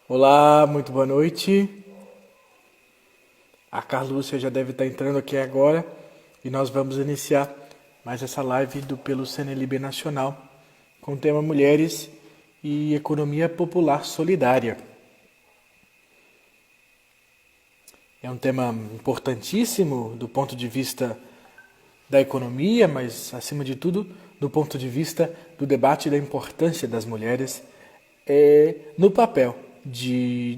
Olá, muito boa noite. A Carlúcia já deve estar entrando aqui agora e nós vamos iniciar mais essa live pelo CNLB Nacional com o tema Mulheres e Economia Popular Solidária. É um tema importantíssimo do ponto de vista da economia, mas acima de tudo do ponto de vista do debate da importância das mulheres no papel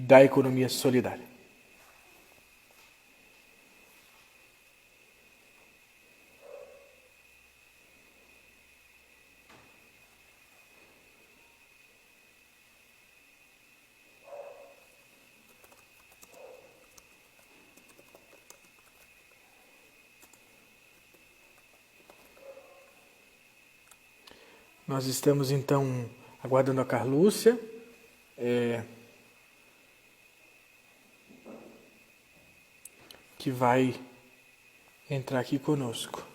da economia solidária. Nós estamos então aguardando a Carlúcia. Que vai entrar aqui conosco.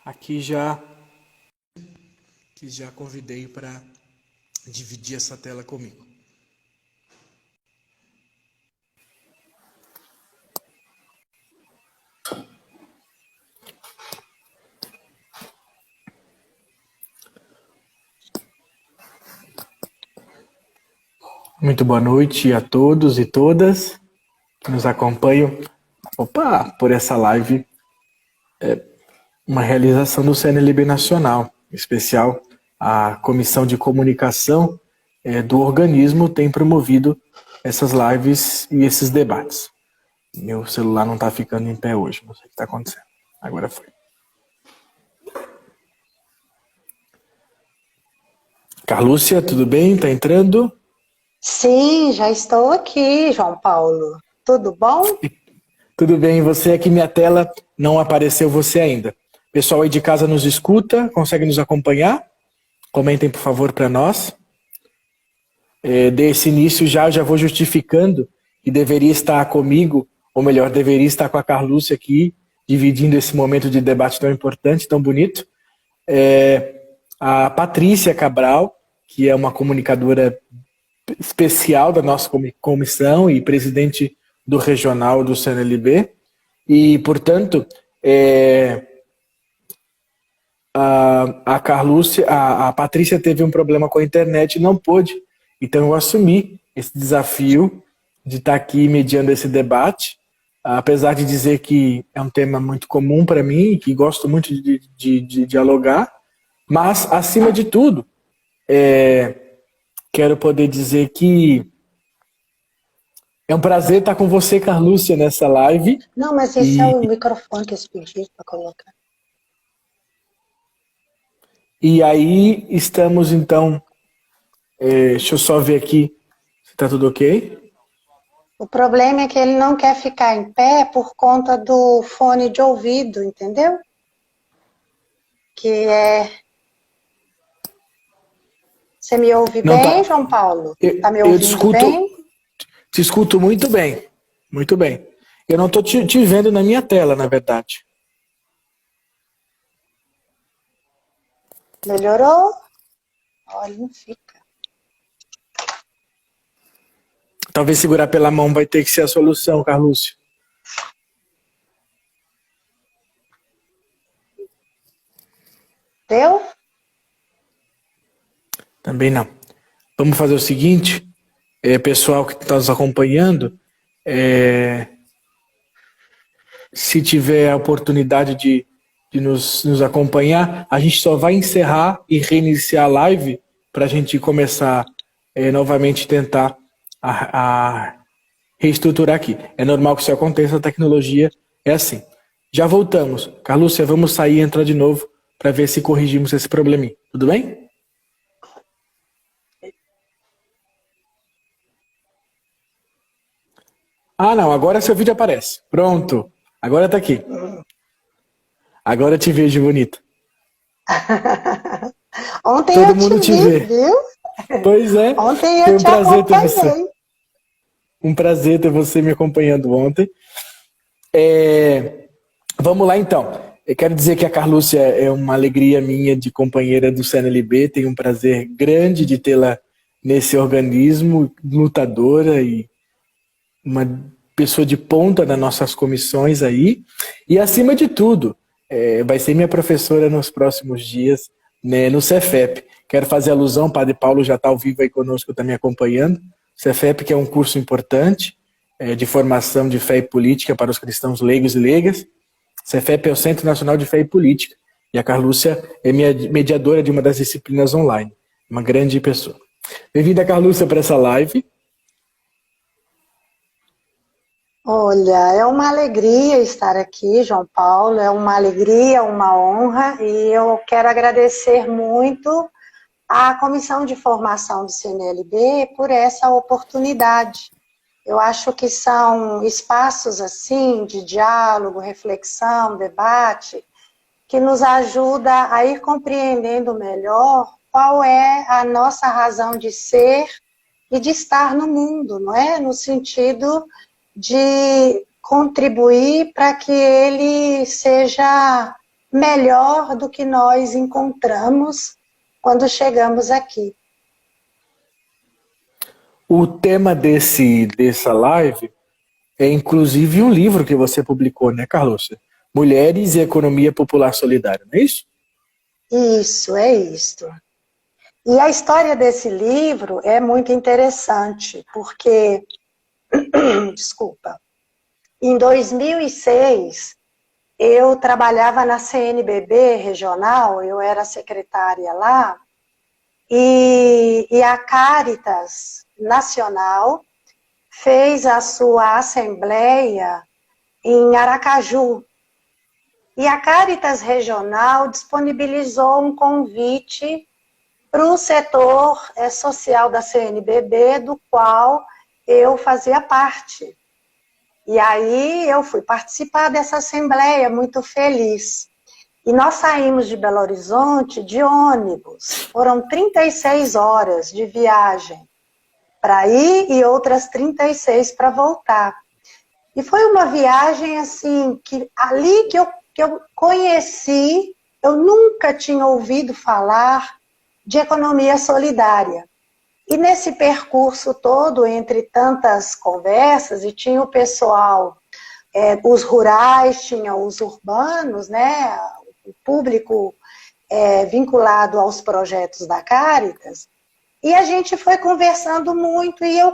Aqui já convidei para dividir essa tela comigo. Muito boa noite a todos e todas que nos acompanham por essa live. Uma realização do CNLB Nacional, em especial a Comissão de Comunicação do organismo tem promovido essas lives e esses debates. Meu celular não está ficando em pé hoje, não sei o que está acontecendo. Agora foi. Carlúcia, tudo bem? Está entrando? Sim, já estou aqui, João Paulo. Tudo bom? Tudo bem, você aqui, minha tela não apareceu você ainda. Pessoal aí de casa nos escuta, consegue nos acompanhar? Comentem, por favor, para nós. Desse início já vou justificando que deveria estar comigo, ou melhor, deveria estar com a Carlúcia aqui, dividindo esse momento de debate tão importante, tão bonito. A Patrícia Cabral, que é uma comunicadora especial da nossa comissão e presidente do regional do CNLB, e, portanto, a Carlúcia, a Patrícia teve um problema com a internet e não pôde, então eu assumi esse desafio de estar aqui mediando esse debate, apesar de dizer que é um tema muito comum para mim, que gosto muito de dialogar, mas, acima de tudo, quero poder dizer que é um prazer estar com você, Carlúcia, nessa live. Não, mas esse é o microfone que eles pediram para colocar. E aí estamos, então, deixa eu só ver aqui se está tudo ok. O problema é que ele não quer ficar em pé por conta do fone de ouvido, entendeu? Você me ouve Não, bem, tá. João Paulo? Está me ouvindo bem? Te escuto muito bem, muito bem. Eu não estou te vendo na minha tela, na verdade. Melhorou? Olha, não fica. Talvez segurar pela mão vai ter que ser a solução, Carlúcio. Deu? Também não. Vamos fazer o seguinte, pessoal que está nos acompanhando, se tiver a oportunidade de nos acompanhar, a gente só vai encerrar e reiniciar a live para a gente começar novamente tentar a reestruturar aqui. É normal que isso aconteça, a tecnologia é assim. Já voltamos. Carlúcia, vamos sair e entrar de novo para ver se corrigimos esse probleminha. Tudo bem? Ah, não, agora seu vídeo aparece. Pronto. Agora tá aqui. Agora eu te vejo bonita. Ontem Todo eu mundo te te vi, vê. viu? Pois é. Ontem Foi eu um te prazer ter você. acompanhei. Um prazer ter você me acompanhando ontem. Vamos lá, então. Eu quero dizer que a Carlúcia é uma alegria minha de companheira do CNLB. Tenho um prazer grande de tê-la nesse organismo, lutadora e uma pessoa de ponta nas nossas comissões aí. E, acima de tudo, vai ser minha professora nos próximos dias, né, no Cefep. Quero fazer alusão, o Padre Paulo já está ao vivo aí conosco, está me acompanhando. O Cefep, que é um curso importante de formação de fé e política para os cristãos leigos e leigas. Cefep é o Centro Nacional de Fé e Política. E a Carlúcia é minha mediadora de uma das disciplinas online. Uma grande pessoa. Bem-vinda, Carlúcia, para essa live. Olha, é uma alegria estar aqui, João Paulo, é uma alegria, uma honra, e eu quero agradecer muito à Comissão de Formação do CNLB por essa oportunidade. Eu acho que são espaços assim de diálogo, reflexão, debate, que nos ajuda a ir compreendendo melhor qual é a nossa razão de ser e de estar no mundo, não é? No sentido de contribuir para que ele seja melhor do que nós encontramos quando chegamos aqui. O tema dessa live é inclusive um livro que você publicou, né, Carlúcia? Mulheres e Economia Popular Solidária, não é isso? Isso, é isto. E a história desse livro é muito interessante, porque, desculpa, em 2006, eu trabalhava na CNBB regional, eu era secretária lá, e a Caritas Nacional fez a sua assembleia em Aracaju. E a Caritas Regional disponibilizou um convite para o setor social da CNBB, do qual eu fazia parte. E aí eu fui participar dessa assembleia, muito feliz. E nós saímos de Belo Horizonte de ônibus. Foram 36 horas de viagem para ir e outras 36 para voltar. E foi uma viagem assim, que ali que eu conheci, eu nunca tinha ouvido falar de economia solidária. E nesse percurso todo, entre tantas conversas, e tinha o pessoal, os rurais, tinha os urbanos, né, o público vinculado aos projetos da Caritas, e a gente foi conversando muito, e eu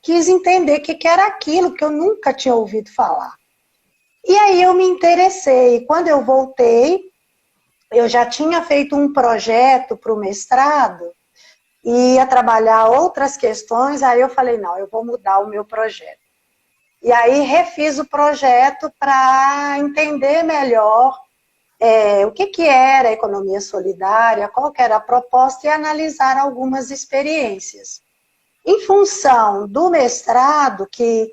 quis entender o que era aquilo que eu nunca tinha ouvido falar. E aí eu me interessei. Quando eu voltei, eu já tinha feito um projeto para o mestrado, e ia trabalhar outras questões, aí eu falei, não, eu vou mudar o meu projeto. E aí refiz o projeto para entender melhor o que era a economia solidária, qual que era a proposta e analisar algumas experiências. Em função do mestrado, que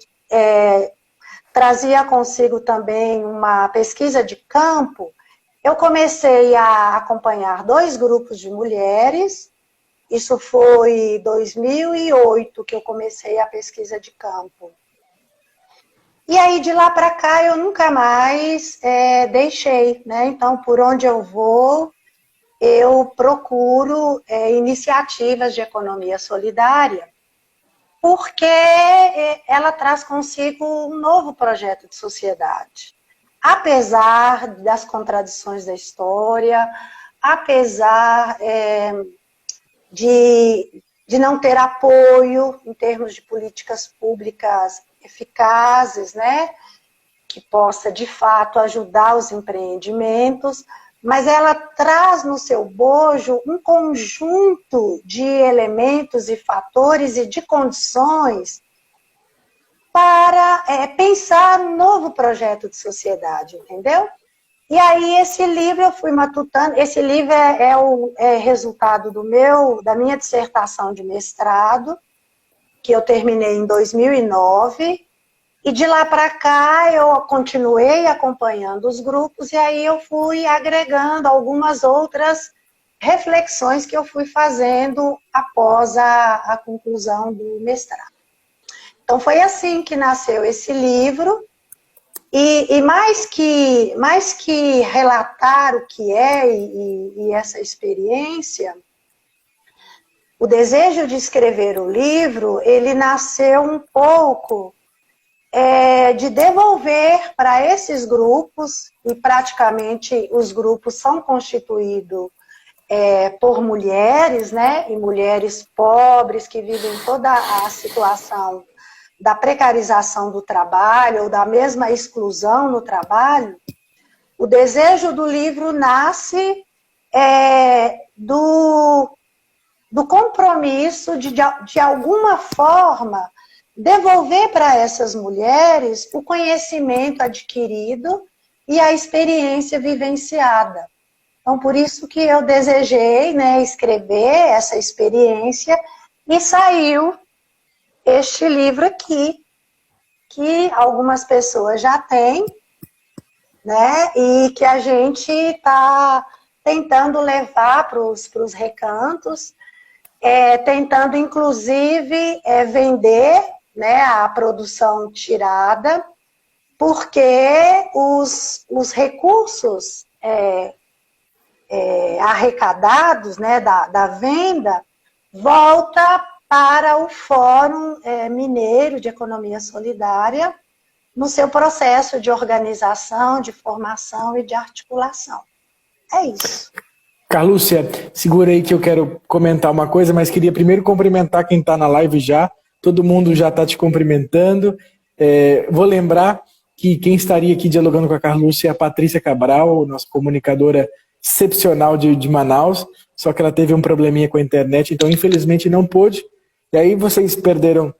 trazia consigo também uma pesquisa de campo, eu comecei a acompanhar 2 grupos de mulheres. Isso foi em 2008 que eu comecei a pesquisa de campo. E aí, de lá para cá, eu nunca mais deixei, né? Então, por onde eu vou, eu procuro iniciativas de economia solidária, porque ela traz consigo um novo projeto de sociedade. Apesar das contradições da história, apesar de não ter apoio em termos de políticas públicas eficazes, né, que possa, de fato, ajudar os empreendimentos, mas ela traz no seu bojo um conjunto de elementos e fatores e de condições para pensar um novo projeto de sociedade, entendeu? E aí esse livro eu fui matutando, esse livro é resultado da minha dissertação de mestrado, que eu terminei em 2009, e de lá para cá eu continuei acompanhando os grupos, e aí eu fui agregando algumas outras reflexões que eu fui fazendo após a conclusão do mestrado. Então foi assim que nasceu esse livro, e mais que relatar o que é e essa experiência, o desejo de escrever o livro, ele nasceu um pouco de devolver para esses grupos, e praticamente os grupos são constituídos por mulheres, né, e mulheres pobres que vivem toda a situação da precarização do trabalho, ou da mesma exclusão no trabalho. O desejo do livro nasce do compromisso de alguma forma, devolver para essas mulheres o conhecimento adquirido e a experiência vivenciada. Então, por isso que eu desejei, né, escrever essa experiência, e saiu este livro aqui, que algumas pessoas já têm, né, e que a gente está tentando levar para os recantos, tentando, inclusive, vender, né, a produção tirada, porque os recursos arrecadados, né, da venda, volta para o Fórum Mineiro de Economia Solidária, no seu processo de organização, de formação e de articulação. É isso. Carlúcia, segura aí que eu quero comentar uma coisa, mas queria primeiro cumprimentar quem está na live já. Todo mundo já está te cumprimentando. Vou lembrar que quem estaria aqui dialogando com a Carlúcia é a Patrícia Cabral, nossa comunicadora excepcional de Manaus, só que ela teve um probleminha com a internet, então infelizmente não pôde. E aí vocês perderam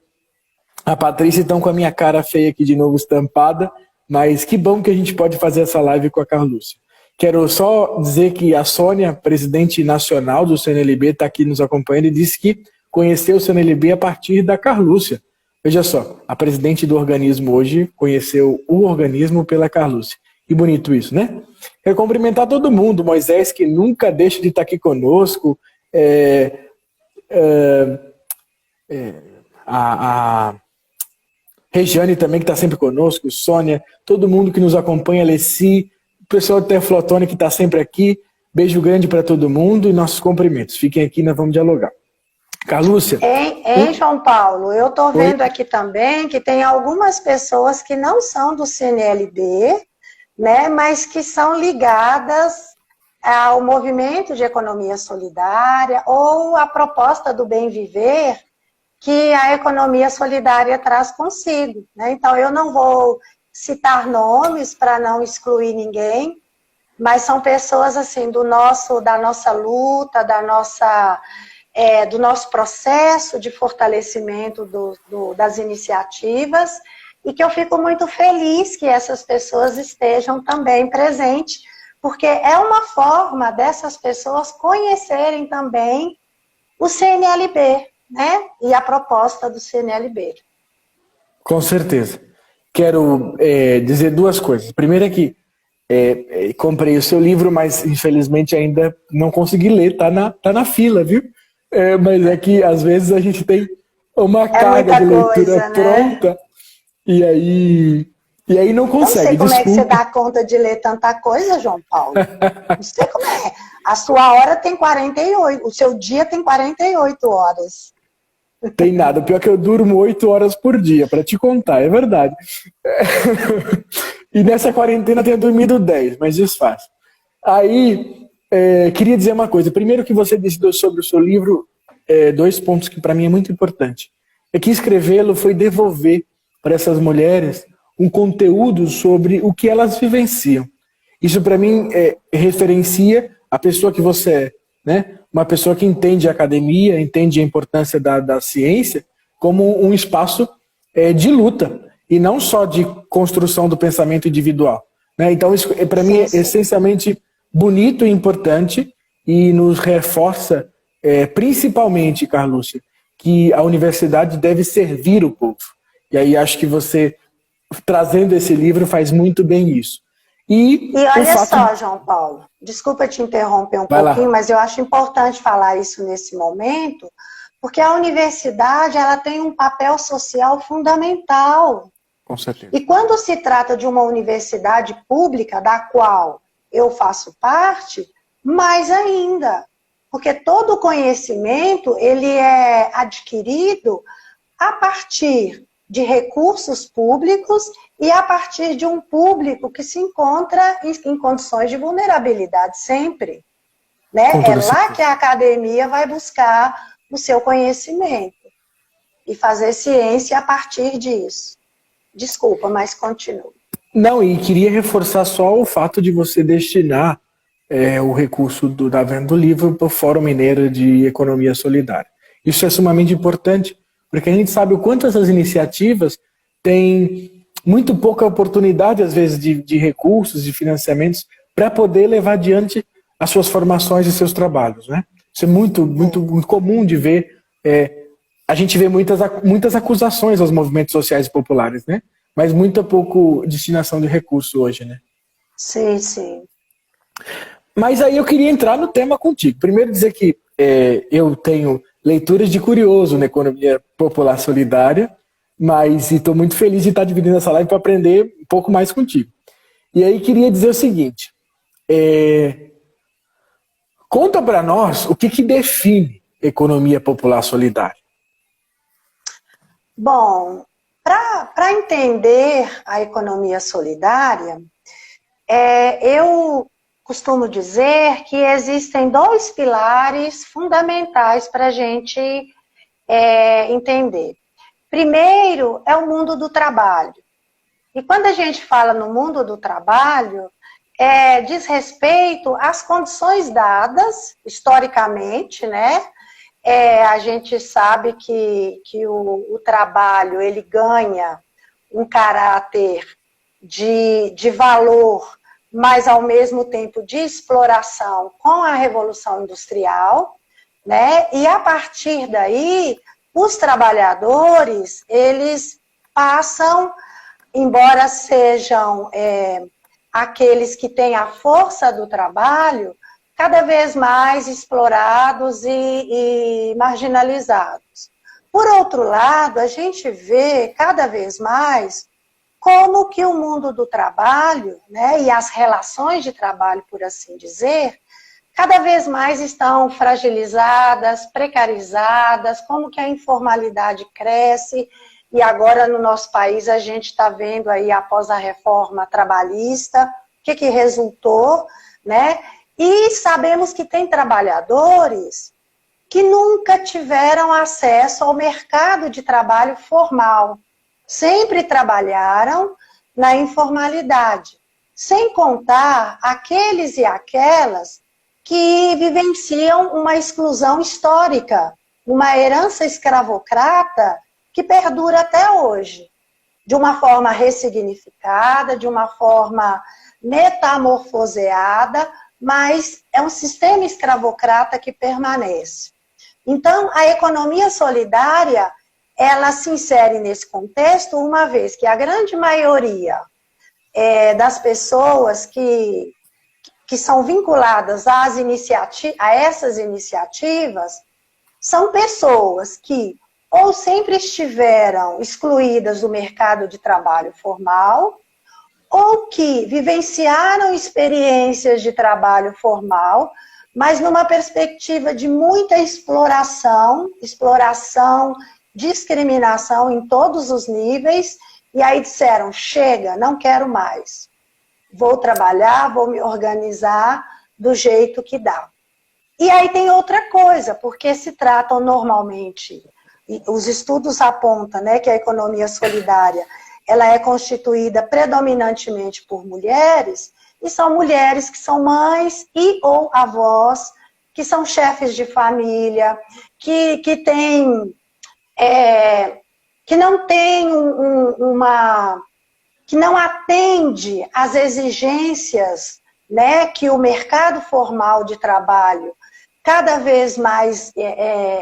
a Patrícia, estão com a minha cara feia aqui de novo estampada, mas que bom que a gente pode fazer essa live com a Carlúcia. Quero só dizer que a Sônia, presidente nacional do CNLB, está aqui nos acompanhando e disse que conheceu o CNLB a partir da Carlúcia. Veja só, a presidente do organismo hoje conheceu o organismo pela Carlúcia. Que bonito isso, né? Quero cumprimentar todo mundo, Moisés, que nunca deixa de estar aqui conosco, a Regiane também, que está sempre conosco, Sônia, todo mundo que nos acompanha, Alessi, o pessoal do Teflotone que está sempre aqui. Beijo grande para todo mundo e nossos cumprimentos. Fiquem aqui, nós vamos dialogar. Carlúcia? João Paulo, eu estou vendo aqui também que tem algumas pessoas que não são do CNLB, né, mas que são ligadas ao movimento de economia solidária ou à proposta do bem viver que a economia solidária traz consigo, né? Então, eu não vou citar nomes para não excluir ninguém, mas são pessoas assim da nossa luta, do nosso processo de fortalecimento das iniciativas, e que eu fico muito feliz que essas pessoas estejam também presentes, porque é uma forma dessas pessoas conhecerem também o CNLB, né? E a proposta do CNLB. Com certeza. Quero dizer duas coisas. Primeiro é que comprei o seu livro, mas infelizmente ainda não consegui ler, tá na fila, viu? Mas é que às vezes a gente tem uma carga de leitura pronta, né? E aí não consegue. Não sei como é que você dá conta de ler tanta coisa, João Paulo. Não sei como é. A sua hora tem 48, o seu dia tem 48 horas. Tem nada, pior que eu durmo 8 horas por dia, para te contar, é verdade. E nessa quarentena eu tenho dormido 10, mas desfaz. Aí, queria dizer uma coisa. Primeiro, que você disse sobre o seu livro, 2 pontos que para mim é muito importante. É que escrevê-lo foi devolver para essas mulheres um conteúdo sobre o que elas vivenciam. Isso para mim referencia a pessoa que você é, né? Uma pessoa que entende a academia, entende a importância da ciência como um espaço de luta, e não só de construção do pensamento individual, né? Então isso para mim é essencialmente bonito e importante, e nos reforça principalmente, Carlúcia, que a universidade deve servir o povo. E aí acho que você, trazendo esse livro, faz muito bem isso. E olha só, João Paulo, desculpa te interromper um pouquinho, mas eu acho importante falar isso nesse momento, Porque a universidade, ela tem um papel social fundamental. Com certeza. E quando se trata de uma universidade pública, da qual eu faço parte, mais ainda. Porque todo conhecimento, ele é adquirido a partir de recursos públicos e a partir de um público que se encontra em condições de vulnerabilidade sempre. Né? É lá que a academia vai buscar o seu conhecimento e fazer ciência a partir disso. Desculpa, mas continue. Não, e queria reforçar só o fato de você destinar o recurso da venda do livro para o Fórum Mineiro de Economia Solidária. Isso é sumamente importante, porque a gente sabe o quanto essas iniciativas têm muito pouca oportunidade, às vezes, de recursos, de financiamentos, para poder levar adiante as suas formações e seus trabalhos, né? Isso é muito comum de ver. A gente vê muitas acusações aos movimentos sociais e populares, né? Mas muito pouco destinação de recurso hoje, né? Sim, sim. Mas aí eu queria entrar no tema contigo. Primeiro dizer que eu tenho leituras de curioso na economia popular solidária, mas estou muito feliz de estar dividindo essa live para aprender um pouco mais contigo. E aí queria dizer o seguinte, conta para nós o que define economia popular solidária. Bom, para entender a economia solidária, eu costumo dizer que existem dois pilares fundamentais para a gente entender. Primeiro é o mundo do trabalho. E quando a gente fala no mundo do trabalho, diz respeito às condições dadas, historicamente, né? A gente sabe que o trabalho ele ganha um caráter de valor, mas ao mesmo tempo de exploração com a Revolução Industrial, né? E a partir daí, os trabalhadores, eles passam, embora sejam aqueles que têm a força do trabalho, cada vez mais explorados e marginalizados. Por outro lado, a gente vê cada vez mais como que o mundo do trabalho, né, e as relações de trabalho, por assim dizer, cada vez mais estão fragilizadas, precarizadas, como que a informalidade cresce, e agora no nosso país a gente está vendo aí, após a reforma trabalhista, o que resultou, né? E sabemos que tem trabalhadores que nunca tiveram acesso ao mercado de trabalho formal. Sempre trabalharam na informalidade. Sem contar aqueles e aquelas que vivenciam uma exclusão histórica, uma herança escravocrata que perdura até hoje. De uma forma ressignificada, de uma forma metamorfoseada, mas é um sistema escravocrata que permanece. Então, a economia solidária, ela se insere nesse contexto, uma vez que a grande maioria das pessoas que são vinculadas a essas iniciativas são pessoas que ou sempre estiveram excluídas do mercado de trabalho formal, ou que vivenciaram experiências de trabalho formal, mas numa perspectiva de muita exploração, discriminação em todos os níveis, e aí disseram, chega, não quero mais. Vou trabalhar, vou me organizar do jeito que dá. E aí tem outra coisa, porque se tratam normalmente, e os estudos apontam, né, que a economia solidária ela é constituída predominantemente por mulheres, e são mulheres que são mães e ou avós, que são chefes de família, que não tem que não atende às exigências, né, que o mercado formal de trabalho, cada vez mais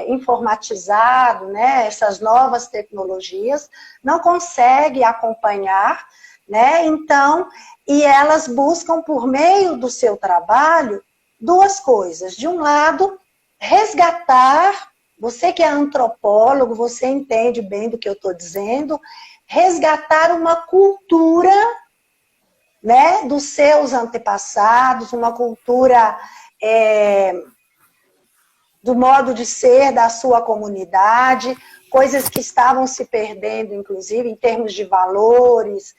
informatizado, né, essas novas tecnologias, não consegue acompanhar, né, então, e elas buscam, por meio do seu trabalho, duas coisas. De um lado, resgatar você que é antropólogo, você entende bem do que eu estou dizendo, resgatar uma cultura, né, dos seus antepassados, uma cultura do modo de ser da sua comunidade, coisas que estavam se perdendo, inclusive, em termos de valores,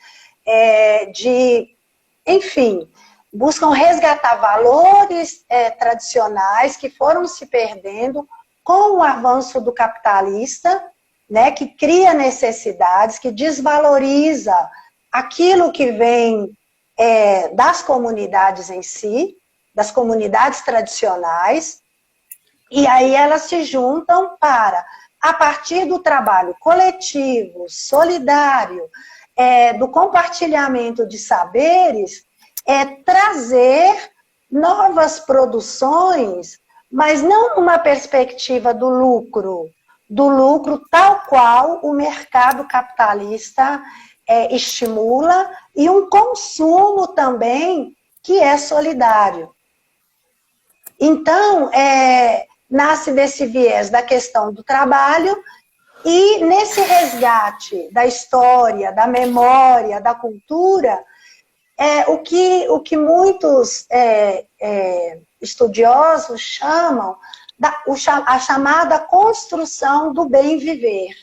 enfim, buscam resgatar valores tradicionais que foram se perdendo com o avanço do capitalista, né, que cria necessidades, que desvaloriza aquilo que vem das comunidades em si, das comunidades tradicionais, e aí elas se juntam para, a partir do trabalho coletivo, solidário, do compartilhamento de saberes, trazer novas produções, mas não numa perspectiva do lucro tal qual o mercado capitalista estimula, e um consumo também que é solidário. Então, nasce desse viés da questão do trabalho, e nesse resgate da história, da memória, da cultura, o que muitos estudiosos chamam a chamada construção do bem viver,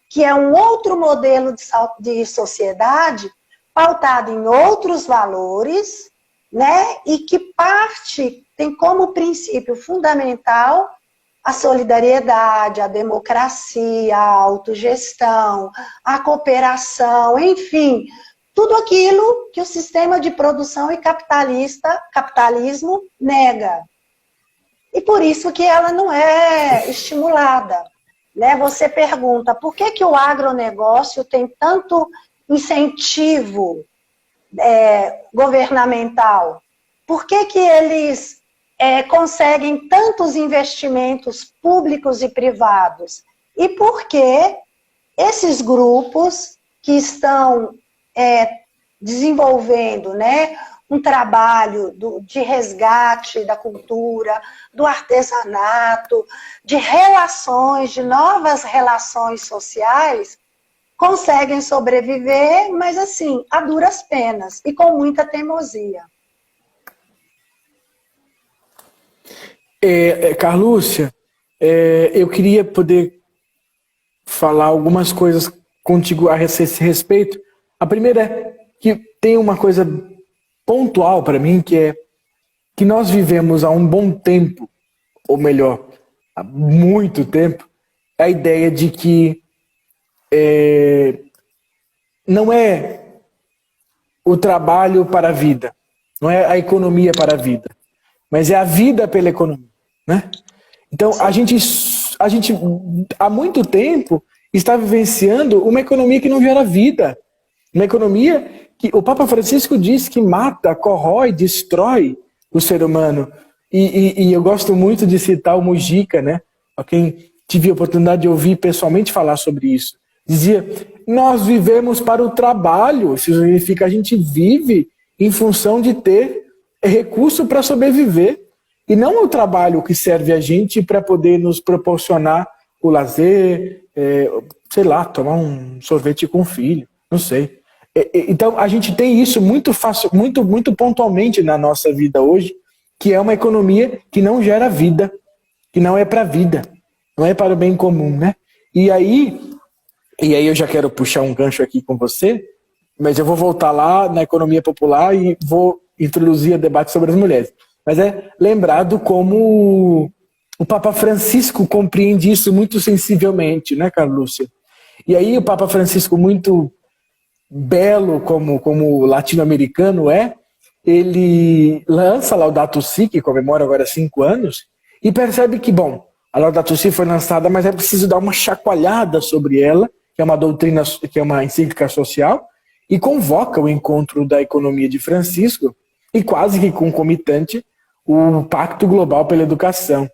que é um outro modelo de sociedade pautado em outros valores, né, e que tem como princípio fundamental a solidariedade, a democracia, a autogestão, a cooperação, enfim, tudo aquilo que o sistema de produção e capitalismo nega. E por isso que ela não é estimulada. Né? Você pergunta, por que o agronegócio tem tanto incentivo governamental? Por que eles conseguem tantos investimentos públicos e privados? E por que esses grupos que estão desenvolvendo, né, um trabalho de resgate da cultura, do artesanato, de relações, de novas relações sociais, conseguem sobreviver, mas assim, a duras penas e com muita teimosia. Carlúcia, eu queria poder falar algumas coisas contigo a esse respeito. A primeira é que tem uma coisa pontual para mim, que é que nós vivemos há um bom tempo, ou melhor, há muito tempo, a ideia de que não é o trabalho para a vida, não é a economia para a vida, mas é a vida pela economia, né? Então, a gente há muito tempo está vivenciando uma economia que não gera vida, uma economia que o Papa Francisco diz que mata, corrói, destrói o ser humano. E eu gosto muito de citar o Mujica, né? A quem tive a oportunidade de ouvir pessoalmente falar sobre isso. Dizia, nós vivemos para o trabalho, isso significa a gente vive em função de ter recurso para sobreviver, e não o trabalho que serve a gente para poder nos proporcionar o lazer, sei lá, tomar um sorvete com o filho, não sei. Então, a gente tem isso muito fácil, muito pontualmente na nossa vida hoje, que é uma economia que não gera vida, que não é para a vida, não é para o bem comum, né? E aí eu já quero puxar um gancho aqui com você, mas eu vou voltar lá na economia popular e vou introduzir o debate sobre as mulheres. Mas é lembrado como o Papa Francisco compreende isso muito sensivelmente, né, Carlúcia? E aí o Papa Francisco, muito belo como latino-americano ele lança Laudato Si, que comemora agora 5 anos, e percebe que, bom, a Laudato Si foi lançada, mas é preciso dar uma chacoalhada sobre ela, que é uma doutrina, que é uma encíclica social, e convoca o encontro da economia de Francisco, e quase que concomitante, o Pacto Global pela Educação.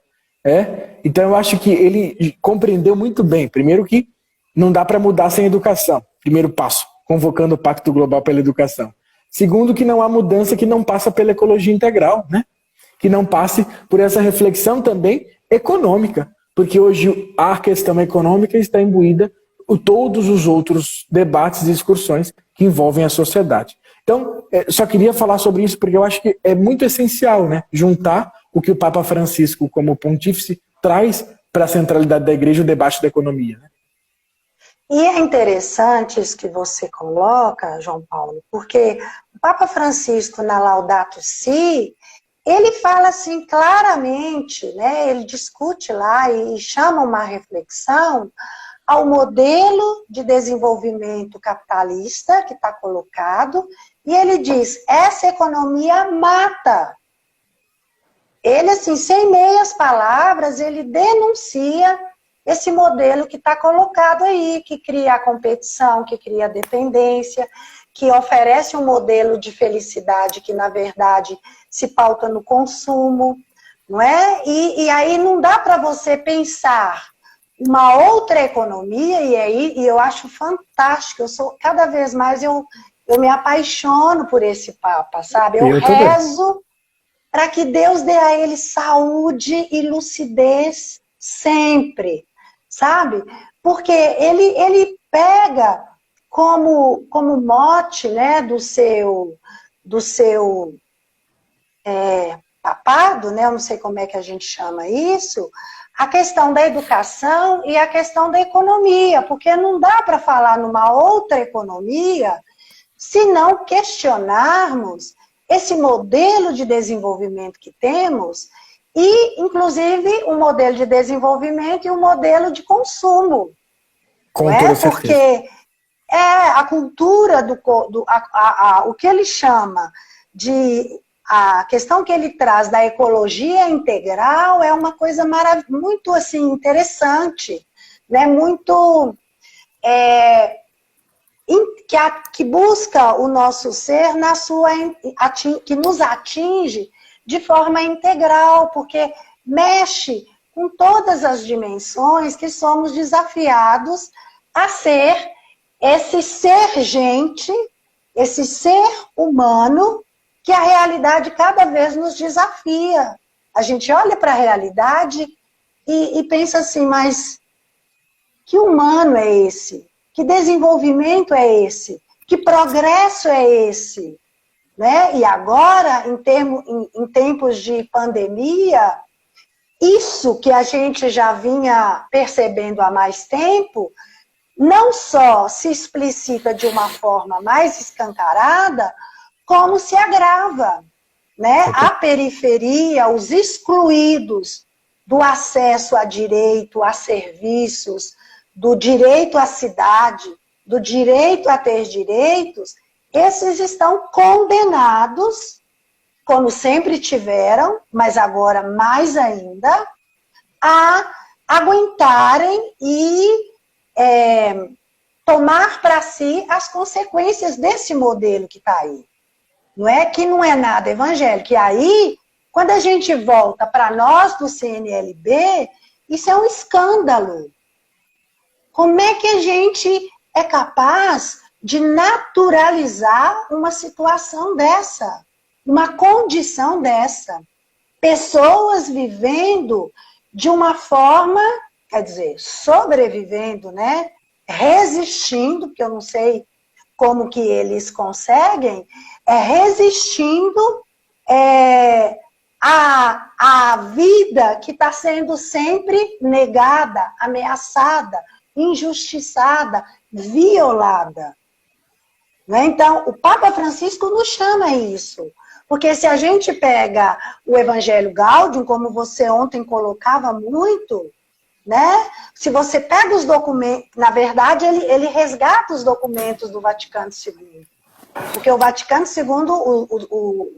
Então eu acho que ele compreendeu muito bem, primeiro que não dá para mudar sem educação, primeiro passo, convocando o Pacto Global pela Educação. Segundo, que não há mudança que não passa pela ecologia integral, né? Que não passe por essa reflexão também econômica, porque hoje a questão econômica está imbuída em todos os outros debates e discussões que envolvem a sociedade. Então, só queria falar sobre isso porque eu acho que é muito essencial, né, juntar o que o Papa Francisco, como pontífice, traz para a centralidade da igreja, o debate da economia, né? E é interessante isso que você coloca, João Paulo, porque o Papa Francisco, na Laudato Si, ele fala assim claramente, né, ele discute lá e chama uma reflexão ao modelo de desenvolvimento capitalista que está colocado, e ele diz, essa economia mata. Ele, assim, sem meias palavras, ele denuncia esse modelo que está colocado aí, que cria a competição, que cria a dependência, que oferece um modelo de felicidade que, na verdade, se pauta no consumo, não é? E aí não dá para você pensar uma outra economia, e eu acho fantástico, cada vez mais eu me apaixono por esse Papa, sabe? Eu rezo para que Deus dê a ele saúde e lucidez sempre, sabe? Porque ele pega como mote, né, do seu papado, né, eu não sei como é que a gente chama isso, a questão da educação e a questão da economia, porque não dá para falar numa outra economia se não questionarmos esse modelo de desenvolvimento que temos e, inclusive, um modelo de desenvolvimento e um modelo de consumo. Com não toda é? certeza. Porque a cultura o que ele chama de a questão que ele traz da ecologia integral é uma coisa muito assim interessante, né? Muito que busca o nosso ser na sua que nos atinge de forma integral, porque mexe com todas as dimensões que somos desafiados a ser esse ser gente, esse ser humano, que a realidade cada vez nos desafia. A gente olha para a realidade e pensa assim, mas que humano é esse? Que desenvolvimento é esse? Que progresso é esse? Né? E agora, em tempos de pandemia, isso que a gente já vinha percebendo há mais tempo, não só se explicita de uma forma mais escancarada, como se agrava. Né? A periferia, os excluídos do acesso a direito, a serviços, do direito à cidade, do direito a ter direitos, esses estão condenados, como sempre tiveram, mas agora mais ainda, a aguentarem e tomar para si as consequências desse modelo que está aí. Não é que não é nada evangélico. E aí, quando a gente volta para nós do CNLB, isso é um escândalo. Como é que a gente é capaz de naturalizar uma situação dessa? Uma condição dessa? Pessoas vivendo de uma forma, quer dizer, sobrevivendo, né? Resistindo, porque eu não sei como que eles conseguem, resistindo à vida que está sendo sempre negada, ameaçada, injustiçada, violada. Né? Então, o Papa Francisco nos chama a isso. Porque se a gente pega o Evangelho Gaudium, como você ontem colocava muito, né? Se você pega os documentos, na verdade, ele resgata os documentos do Vaticano II. Porque o Vaticano II,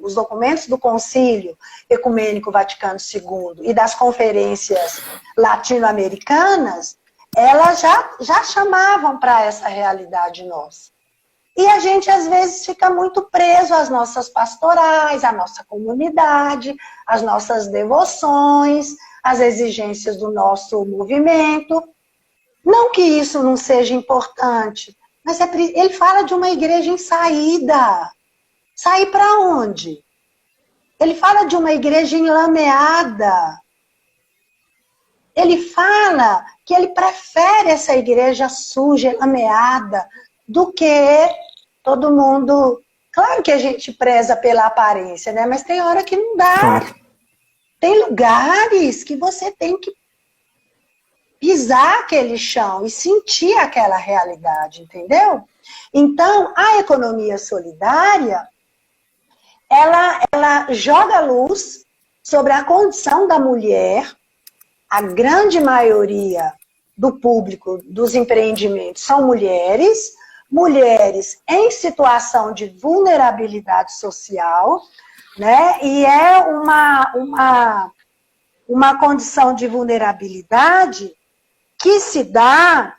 os documentos do Concílio Ecumênico Vaticano II e das conferências latino-americanas, elas já chamavam para essa realidade nossa. E a gente, às vezes, fica muito preso às nossas pastorais, à nossa comunidade, às nossas devoções, às exigências do nosso movimento. Não que isso não seja importante, mas ele fala de uma igreja em saída. Sair para onde? Ele fala de uma igreja enlameada. Ele fala que ele prefere essa igreja suja, lameada, do que todo mundo... Claro que a gente preza pela aparência, né? Mas tem hora que não dá. Claro. Tem lugares que você tem que pisar aquele chão e sentir aquela realidade, entendeu? Então, a economia solidária, ela joga luz sobre a condição da mulher. A grande maioria do público dos empreendimentos são mulheres, mulheres em situação de vulnerabilidade social, né? E é uma condição de vulnerabilidade que se dá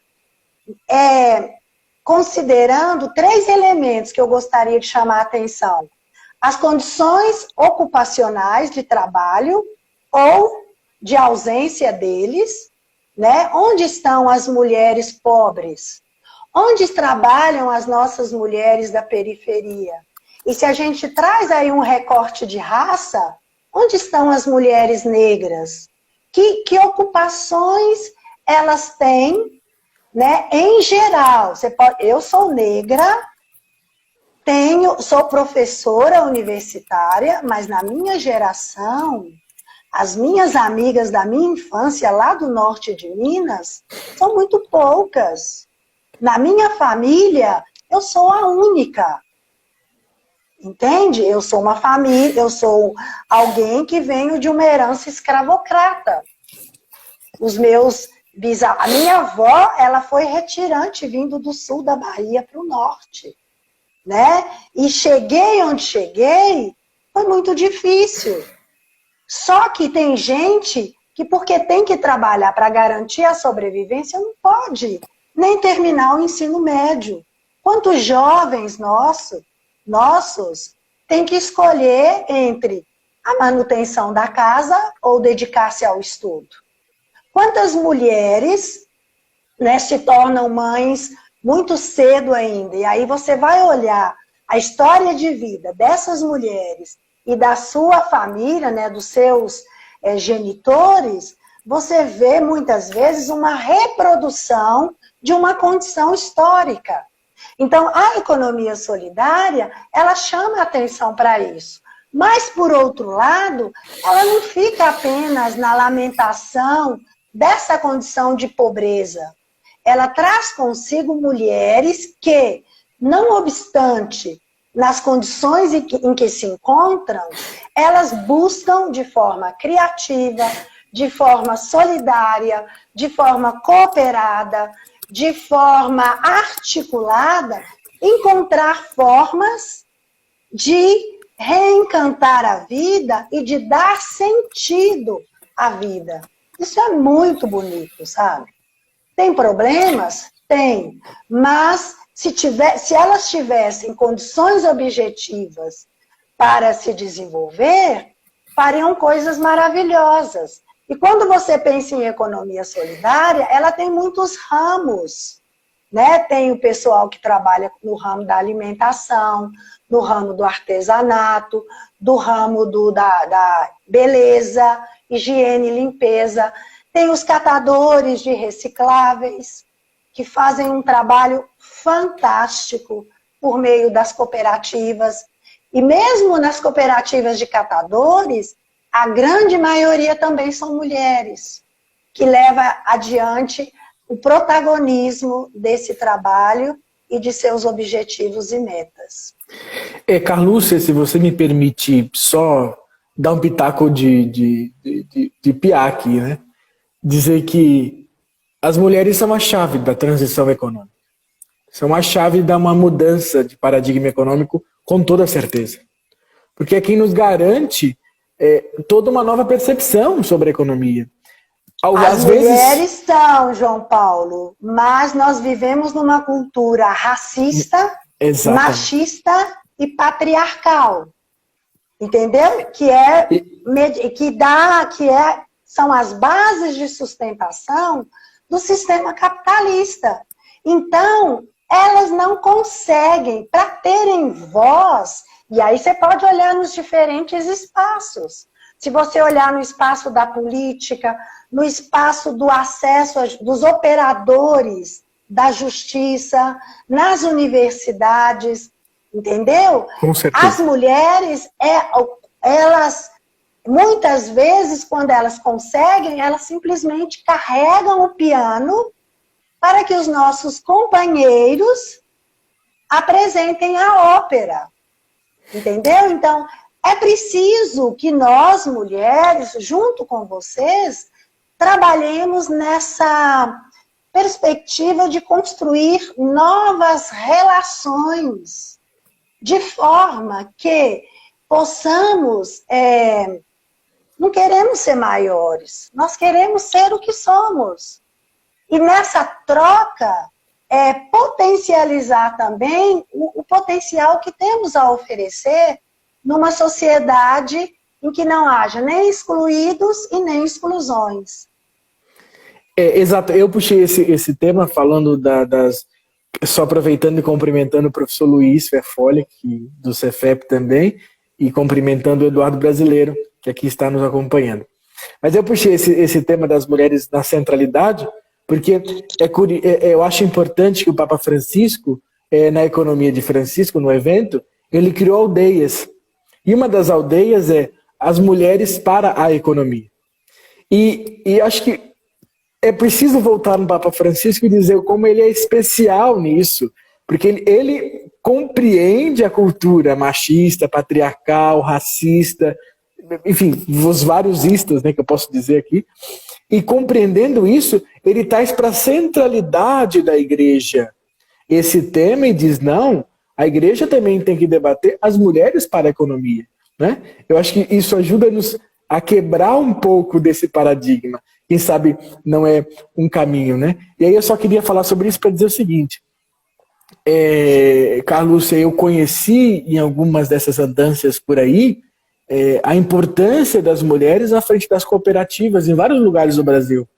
considerando 3 elementos que eu gostaria de chamar a atenção. As condições ocupacionais de trabalho ou de ausência deles, né? Onde estão as mulheres pobres? Onde trabalham as nossas mulheres da periferia? E se a gente traz aí um recorte de raça, onde estão as mulheres negras? Que ocupações elas têm, né? Em geral, eu sou negra, sou professora universitária, mas na minha geração, as minhas amigas da minha infância, lá do norte de Minas, são muito poucas. Na minha família, eu sou a única. Entende? Eu sou uma família, eu sou alguém que venho de uma herança escravocrata. A minha avó, ela foi retirante vindo do sul da Bahia para o norte, né? E cheguei onde cheguei, foi muito difícil. Só que tem gente que, porque tem que trabalhar para garantir a sobrevivência, não pode nem terminar o ensino médio. Quantos jovens nossos têm que escolher entre a manutenção da casa ou dedicar-se ao estudo? Quantas mulheres, né, se tornam mães muito cedo ainda? E aí você vai olhar a história de vida dessas mulheres e da sua família, né, dos seus genitores, você vê muitas vezes uma reprodução de uma condição histórica. Então, a economia solidária, ela chama a atenção para isso. Mas, por outro lado, ela não fica apenas na lamentação dessa condição de pobreza. Ela traz consigo mulheres que, não obstante nas condições em que se encontram, elas buscam de forma criativa, de forma solidária, de forma cooperada, de forma articulada, encontrar formas de reencantar a vida e de dar sentido à vida. Isso é muito bonito, sabe? Tem problemas? Tem. Mas se elas tivessem condições objetivas para se desenvolver, fariam coisas maravilhosas. E quando você pensa em economia solidária, ela tem muitos ramos, né? Tem o pessoal que trabalha no ramo da alimentação, no ramo do artesanato, do ramo da beleza, higiene e limpeza. Tem os catadores de recicláveis, que fazem um trabalho fantástico por meio das cooperativas. E mesmo nas cooperativas de catadores, a grande maioria também são mulheres, que leva adiante o protagonismo desse trabalho e de seus objetivos e metas. Carlúcia, se você me permite só dar um pitaco de piá aqui, né? Dizer que as mulheres são a chave da transição econômica. São a chave de uma mudança de paradigma econômico, com toda certeza. Porque é quem nos garante toda uma nova percepção sobre a economia. As mulheres são, João Paulo, mas nós vivemos numa cultura racista, exatamente, machista e patriarcal. Entendeu? São as bases de sustentação do sistema capitalista. Então, elas não conseguem, para terem voz, e aí você pode olhar nos diferentes espaços. Se você olhar no espaço da política, no espaço do acesso dos operadores da justiça, nas universidades, entendeu? Com certeza. As mulheres, elas, muitas vezes, quando elas conseguem, elas simplesmente carregam o piano para que os nossos companheiros apresentem a ópera, entendeu? Então, é preciso que nós, mulheres, junto com vocês, trabalhemos nessa perspectiva de construir novas relações, de forma que possamos, não queremos ser maiores, nós queremos ser o que somos. E nessa troca, potencializar também o potencial que temos a oferecer numa sociedade em que não haja nem excluídos e nem exclusões. Exato, eu puxei esse tema falando só aproveitando e cumprimentando o professor Luiz Ferfoli, do Cefep também, e cumprimentando o Eduardo Brasileiro, que aqui está nos acompanhando. Mas eu puxei esse tema das mulheres na centralidade, porque eu acho importante que o Papa Francisco, na economia de Francisco, no evento, ele criou aldeias. E uma das aldeias é as mulheres para a economia. E acho que é preciso voltar no Papa Francisco e dizer como ele é especial nisso, porque ele compreende a cultura machista, patriarcal, racista, enfim, os vários istas, né, que eu posso dizer aqui, e compreendendo isso, ele traz para a centralidade da igreja esse tema e diz, não, a igreja também tem que debater as mulheres para a economia, né? Eu acho que isso ajuda-nos a quebrar um pouco desse paradigma. Quem sabe não é um caminho, né? E aí eu só queria falar sobre isso para dizer o seguinte, Carlos, eu conheci em algumas dessas andanças por aí a importância das mulheres à frente das cooperativas em vários lugares do Brasil.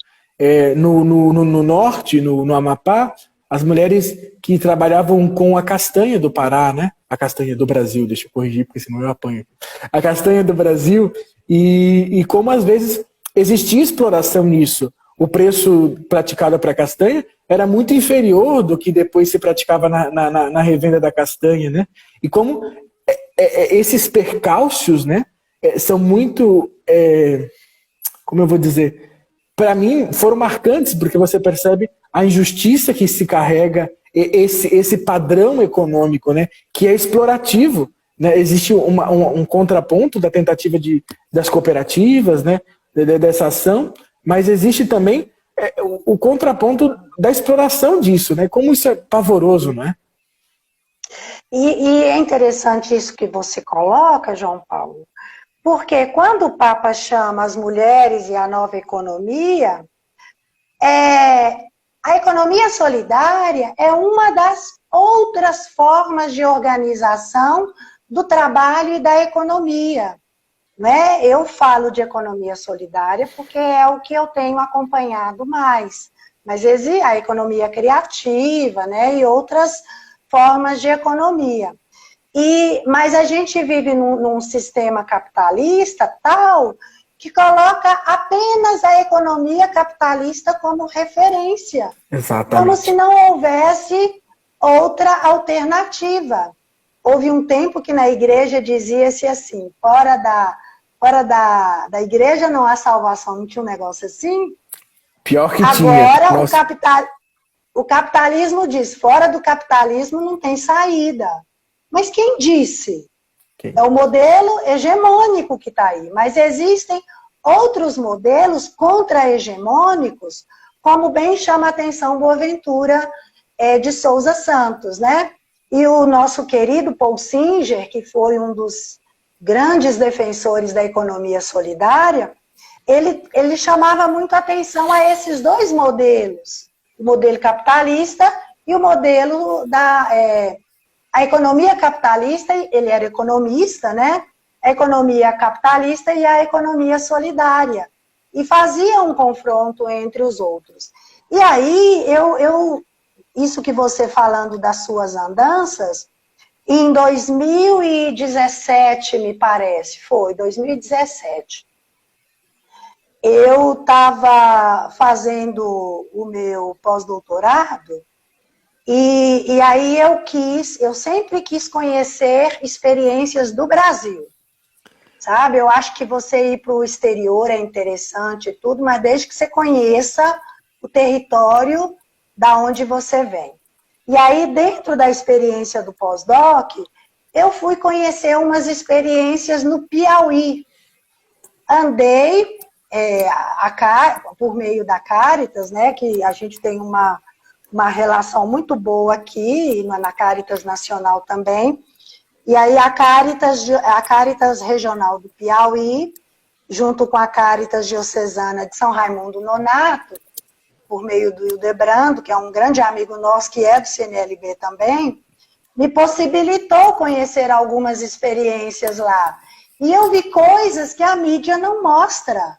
No norte, no Amapá, as mulheres que trabalhavam com a castanha do Pará, né? A castanha do Brasil, deixa eu corrigir, porque senão eu apanho. A castanha do Brasil, e como às vezes existia exploração nisso. O preço praticado para a castanha era muito inferior do que depois se praticava na revenda da castanha, né? E como esses percalços, né, são muito, como eu vou dizer, para mim foram marcantes, porque você percebe a injustiça que se carrega, esse padrão econômico, né, que é explorativo, né? Existe um contraponto da tentativa das cooperativas, né, dessa ação, mas existe também o contraponto da exploração disso, né? Como isso é pavoroso, não é? E é interessante isso que você coloca, João Paulo, porque quando o Papa chama as mulheres e a nova economia, a economia solidária é uma das outras formas de organização do trabalho e da economia. Né? Eu falo de economia solidária porque é o que eu tenho acompanhado mais. Mas existe a economia criativa, né? E outras formas de economia. Mas a gente vive num sistema capitalista tal que coloca apenas a economia capitalista como referência. Exatamente. Como se não houvesse outra alternativa. Houve um tempo que na igreja dizia-se assim, fora da igreja não há salvação, não tinha um negócio assim? Pior que agora, tinha. O capitalismo diz, fora do capitalismo não tem saída. Mas quem disse? É o modelo hegemônico que está aí. Mas existem outros modelos contra-hegemônicos, como bem chama a atenção Boaventura de Souza Santos, né? E o nosso querido Paul Singer, que foi um dos grandes defensores da economia solidária, ele chamava muito atenção a esses dois modelos, o modelo capitalista e o modelo a economia capitalista, ele era economista, né? A economia capitalista e a economia solidária. E fazia um confronto entre os outros. E aí, isso que você falando das suas andanças, em 2017, me parece, foi, 2017, eu estava fazendo o meu pós-doutorado e aí eu sempre quis conhecer experiências do Brasil, sabe? Eu acho que você ir para o exterior é interessante e tudo, mas desde que você conheça o território da onde você vem. E aí, dentro da experiência do pós-doc, eu fui conhecer umas experiências no Piauí. Andei por meio da Caritas, né, que a gente tem uma relação muito boa aqui, na Caritas Nacional também. E aí a Caritas Regional do Piauí, junto com a Caritas Diocesana de São Raimundo Nonato, por meio do Hildebrando, que é um grande amigo nosso, que é do CNLB também, me possibilitou conhecer algumas experiências lá. E eu vi coisas que a mídia não mostra.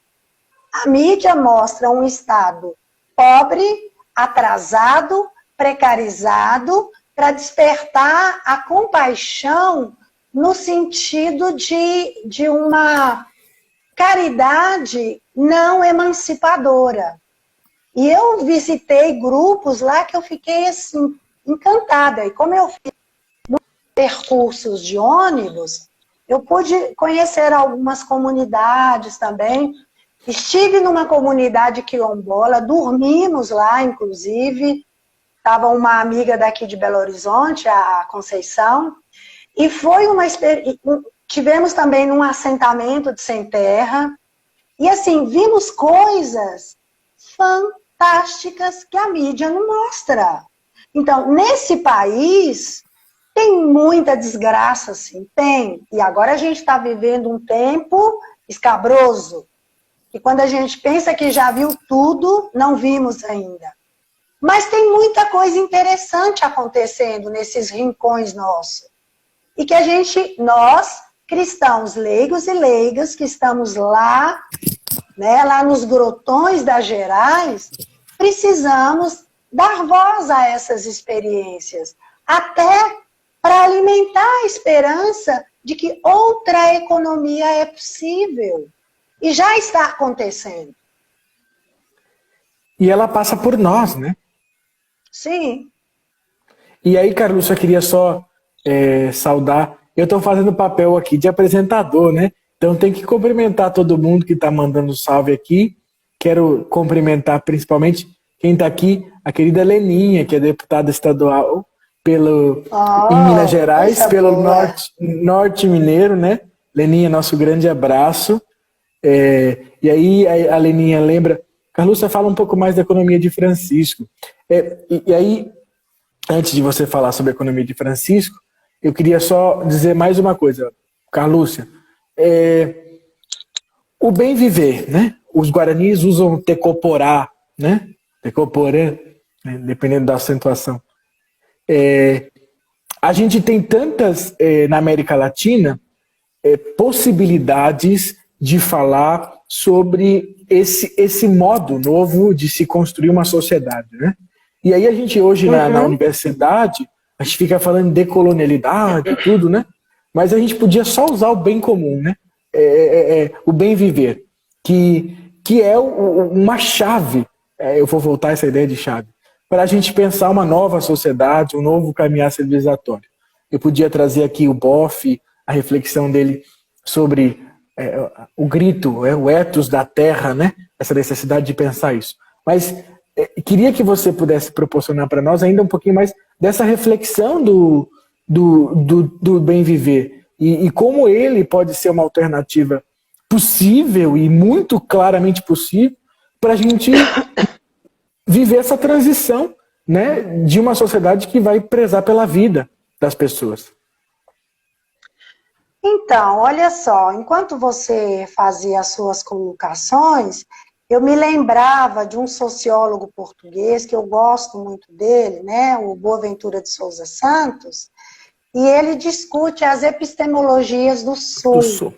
A mídia mostra um Estado pobre, atrasado, precarizado, para despertar a compaixão no sentido de uma caridade não emancipadora. E eu visitei grupos lá que eu fiquei assim, encantada. E como eu fiz percursos de ônibus, eu pude conhecer algumas comunidades também. Estive numa comunidade quilombola, dormimos lá, inclusive. Estava uma amiga daqui de Belo Horizonte, a Conceição, e foi uma experiência. Tivemos também num assentamento de sem terra, e assim, vimos coisas fantásticas que a mídia não mostra. Então, nesse país, tem muita desgraça, sim, tem. E agora a gente está vivendo um tempo escabroso, e quando a gente pensa que já viu tudo, não vimos ainda. Mas tem muita coisa interessante acontecendo nesses rincões nossos. E que nós, cristãos leigos e leigas, que estamos lá, né, lá nos grotões das Gerais, precisamos dar voz a essas experiências, até para alimentar a esperança de que outra economia é possível. E já está acontecendo. E ela passa por nós, né? Sim. E aí, Carlos, eu queria só saudar. Eu estou fazendo papel aqui de apresentador, né? Então tem que cumprimentar todo mundo que está mandando salve aqui. Quero cumprimentar principalmente quem está aqui, a querida Leninha, que é deputada estadual em Minas Gerais, pelo norte mineiro, né? Leninha, nosso grande abraço. E aí a Leninha lembra, Carluça, fala um pouco mais da economia de Francisco. E aí, antes de você falar sobre a economia de Francisco, eu queria só dizer mais uma coisa, Carlúcia. O bem viver, né? Os guaranis usam tecoporá, né? Tecoporã, né? Dependendo da acentuação. A gente tem tantas, na América Latina, possibilidades de falar sobre esse modo novo de se construir uma sociedade, né? E aí a gente hoje na universidade, a gente fica falando de decolonialidade e tudo, né? Mas a gente podia só usar o bem comum, né? O bem viver, que é uma chave, eu vou voltar a essa ideia de chave, para a gente pensar uma nova sociedade, um novo caminhar civilizatório. Eu podia trazer aqui o Boff, a reflexão dele sobre o grito, o ethos da terra, né? Essa necessidade de pensar isso. Mas queria que você pudesse proporcionar para nós ainda um pouquinho mais dessa reflexão do bem viver e como ele pode ser uma alternativa possível e muito claramente possível para a gente viver essa transição, né, de uma sociedade que vai prezar pela vida das pessoas. Então, olha só, enquanto você fazia as suas colocações, eu me lembrava de um sociólogo português, que eu gosto muito dele, né, o Boaventura de Souza Santos, e ele discute as epistemologias do Sul,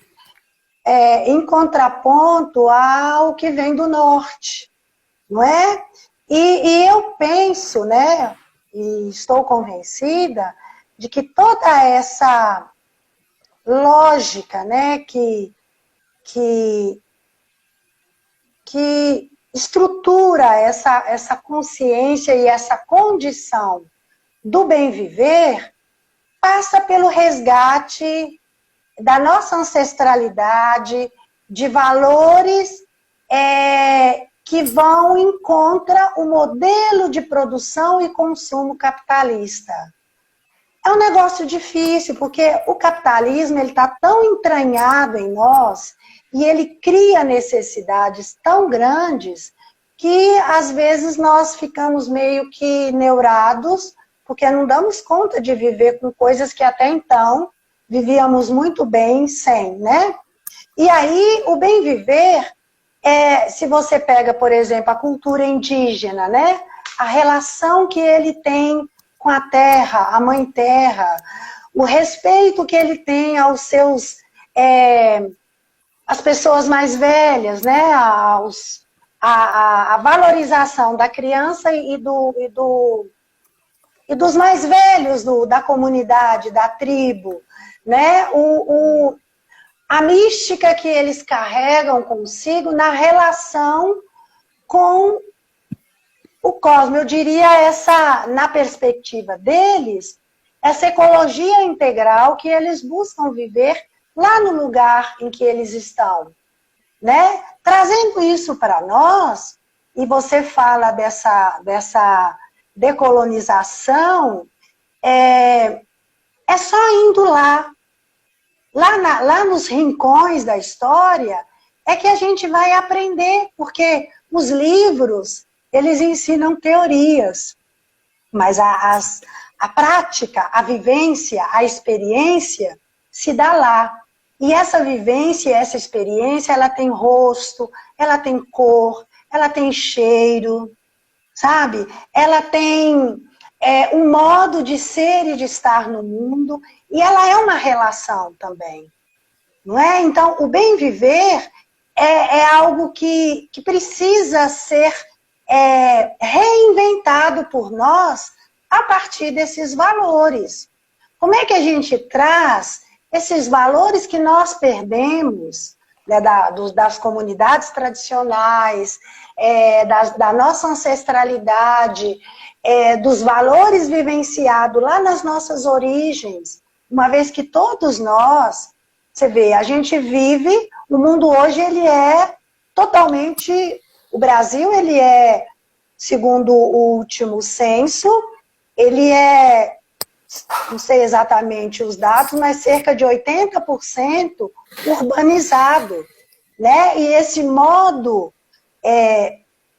em contraponto ao que vem do Norte, não é? E eu penso, né, e estou convencida, de que toda essa lógica, né, que que estrutura essa consciência e essa condição do bem viver passa pelo resgate da nossa ancestralidade, de valores que vão em contra o modelo de produção e consumo capitalista. É um negócio difícil, porque o capitalismo está tão entranhado em nós e ele cria necessidades tão grandes que, às vezes, nós ficamos meio que neurados, porque não damos conta de viver com coisas que até então vivíamos muito bem sem, né? E aí, o bem viver, se você pega, por exemplo, a cultura indígena, né? A relação que ele tem com a terra, a mãe terra, o respeito que ele tem aos seus, as pessoas mais velhas, né? A valorização da criança e dos mais velhos da comunidade, da tribo, né? A mística que eles carregam consigo na relação com o cosmos. Eu diria na perspectiva deles, essa ecologia integral que eles buscam viver lá no lugar em que eles estão, né? Trazendo isso para nós, e você fala dessa decolonização, é só indo lá. Lá nos rincões da história, é que a gente vai aprender, porque os livros, eles ensinam teorias, mas a prática, a vivência, a experiência se dá lá. E essa vivência, essa experiência, ela tem rosto, ela tem cor, ela tem cheiro, sabe? Ela tem um modo de ser e de estar no mundo, e ela é uma relação também, não é? Então, o bem viver é algo que precisa ser reinventado por nós a partir desses valores. Como é que a gente traz esses valores que nós perdemos, né, das comunidades tradicionais, da nossa ancestralidade, dos valores vivenciados lá nas nossas origens, uma vez que todos nós, você vê, a gente vive, o mundo hoje ele é totalmente, o Brasil ele é, segundo o último censo, ele é, não sei exatamente os dados, mas cerca de 80% urbanizado, né? E esse modo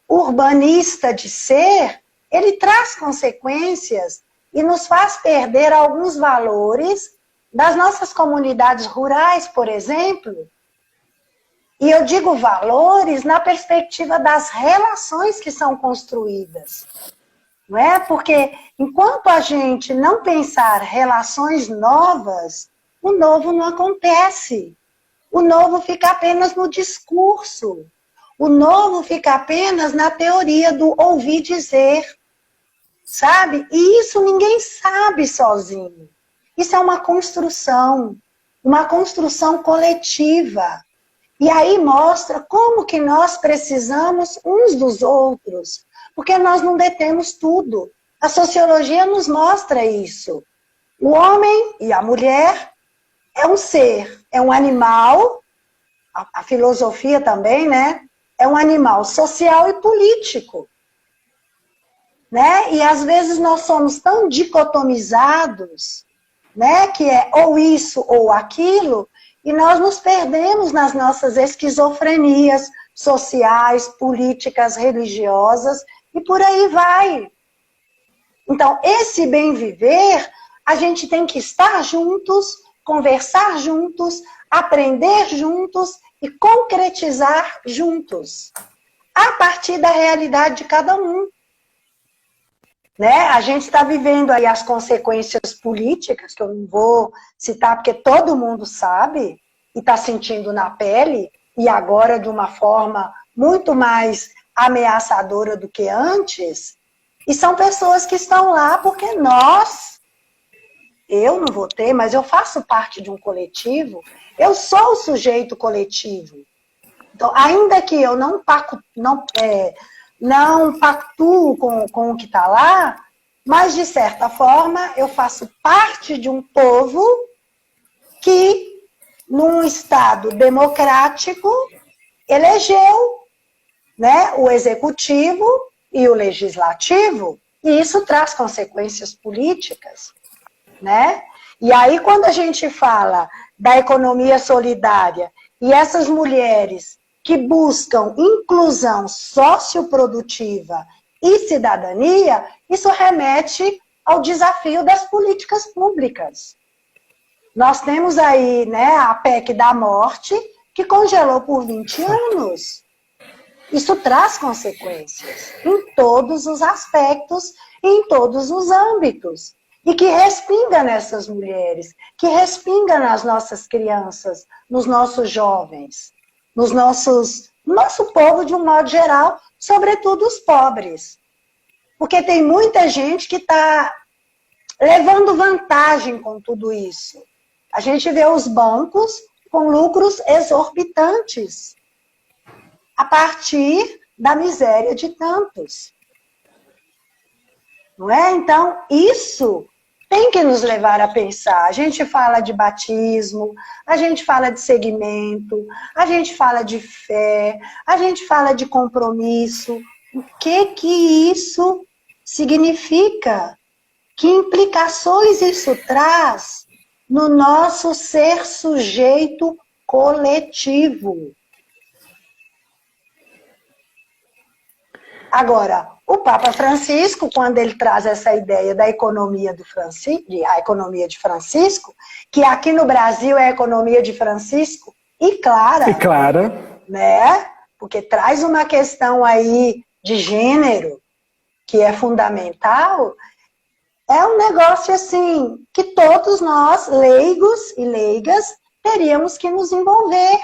urbanista de ser, ele traz consequências e nos faz perder alguns valores das nossas comunidades rurais, por exemplo. E eu digo valores na perspectiva das relações que são construídas. Não é? Porque enquanto a gente não pensar relações novas, o novo não acontece. O novo fica apenas no discurso. O novo fica apenas na teoria do ouvir dizer. Sabe? E isso ninguém sabe sozinho. Isso é uma construção coletiva. E aí mostra como que nós precisamos uns dos outros, porque nós não detemos tudo. A sociologia nos mostra isso. O homem e a mulher é um ser, é um animal, a filosofia também, né? É um animal social e político. Né? E às vezes nós somos tão dicotomizados, né? Que é ou isso ou aquilo, e nós nos perdemos nas nossas esquizofrenias sociais, políticas, religiosas, e por aí vai. Então, esse bem viver, a gente tem que estar juntos, conversar juntos, aprender juntos e concretizar juntos, a partir da realidade de cada um. Né? A gente está vivendo aí as consequências políticas, que eu não vou citar, porque todo mundo sabe, e está sentindo na pele, e agora de uma forma muito mais ameaçadora do que antes, e são pessoas que estão lá porque eu não votei, mas eu faço parte de um coletivo, eu sou o sujeito coletivo. Então, ainda que eu não pactuo com o que está lá, mas, de certa forma, eu faço parte de um povo que, num Estado democrático, elegeu, né, o executivo e o legislativo, e isso traz consequências políticas, né? E aí, quando a gente fala da economia solidária e essas mulheres que buscam inclusão socioprodutiva e cidadania, isso remete ao desafio das políticas públicas. Nós temos aí, né, a PEC da morte, que congelou por 20 anos. Isso traz consequências em todos os aspectos e em todos os âmbitos. E que respinga nessas mulheres, que respinga nas nossas crianças, nos nossos jovens, no nosso povo de um modo geral, sobretudo os pobres. Porque tem muita gente que está levando vantagem com tudo isso. A gente vê os bancos com lucros exorbitantes a partir da miséria de tantos. Não é? Então, isso tem que nos levar a pensar. A gente fala de batismo, a gente fala de segmento, a gente fala de fé, a gente fala de compromisso. O que isso significa? Que implicações isso traz no nosso ser sujeito coletivo? Agora, o Papa Francisco, quando ele traz essa ideia da economia a economia de Francisco, que aqui no Brasil é a economia de Francisco e Clara, né? Porque traz uma questão aí de gênero que é fundamental, é um negócio assim que todos nós, leigos e leigas, teríamos que nos envolver.